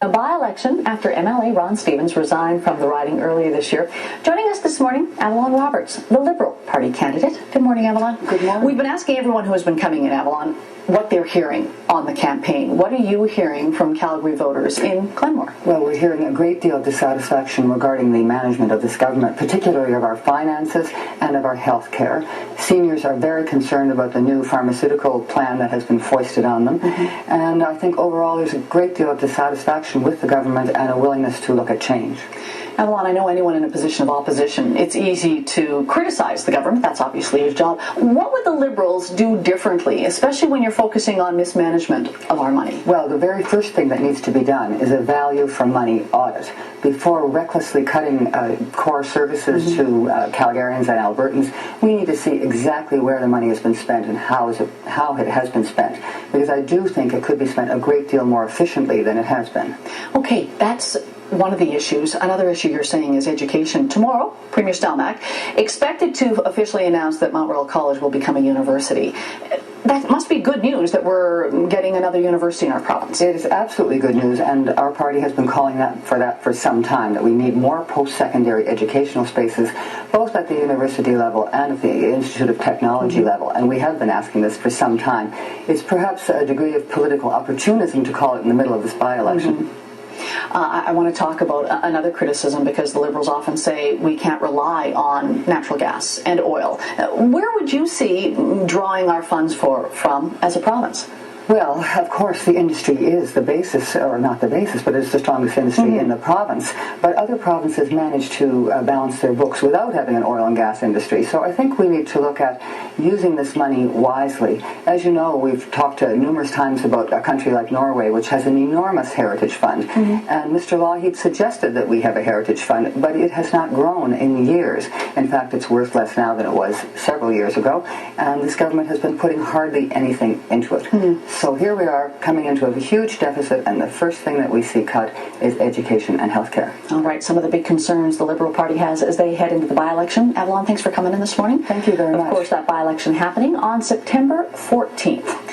A by-election after MLA Ron Stevens resigned from the riding earlier this year. Joining us this morning, Avalon Roberts, the Liberal Party candidate. Good morning, Avalon. Good morning. We've been asking everyone who has been coming in Avalon what they're hearing on the campaign. What are you hearing from Calgary voters in Glenmore? Well, we're hearing a great deal of dissatisfaction regarding the management of this government, particularly of our finances and of our health care. Seniors are very concerned about the new pharmaceutical plan that has been foisted on them. And I think overall there's a great deal of dissatisfaction with the government and a willingness to look at change. Avalon, I know anyone in a position of opposition, it's easy to criticize the government. That's obviously his job. What would the Liberals do differently, especially when you're focusing on mismanagement of our money? Well, the very first thing that needs to be done is a value for money audit. Before recklessly cutting core services to Calgarians and Albertans, we need to see exactly where the money has been spent and how it has been spent. Because I do think it could be spent a great deal more efficiently than it has been. Okay, that's one of the issues. Another issue you're saying is education. Tomorrow, Premier Stelmach expected to officially announce that Mount Royal College will become a university. That must be good news that we're getting another university in our province. It is absolutely good news, and our party has been calling that for some time, that we need more post-secondary educational spaces, both at the university level and at the Institute of Technology level, and we have been asking this for some time. It's perhaps a degree of political opportunism to call it in the middle of this by-election. I want to talk about another criticism, because the Liberals often say we can't rely on natural gas and oil. Where would you see drawing our funds from as a province? Well, of course, the industry is the basis, or not the basis, but it's the strongest industry in the province. But other provinces manage to balance their books without having an oil and gas industry. So I think we need to look at using this money wisely. As you know, we've talked numerous times about a country like Norway, which has an enormous heritage fund. And Mr. Lougheed suggested that we have a heritage fund, but it has not grown in years. In fact, it's worth less now than it was several years ago. And this government has been putting hardly anything into it. So here we are coming into a huge deficit, and the first thing that we see cut is education and health care. All right, some of the big concerns the Liberal Party has as they head into the by-election. Avalon, thanks for coming in this morning. Thank you very much. Of course, that by-election happening on September 14th.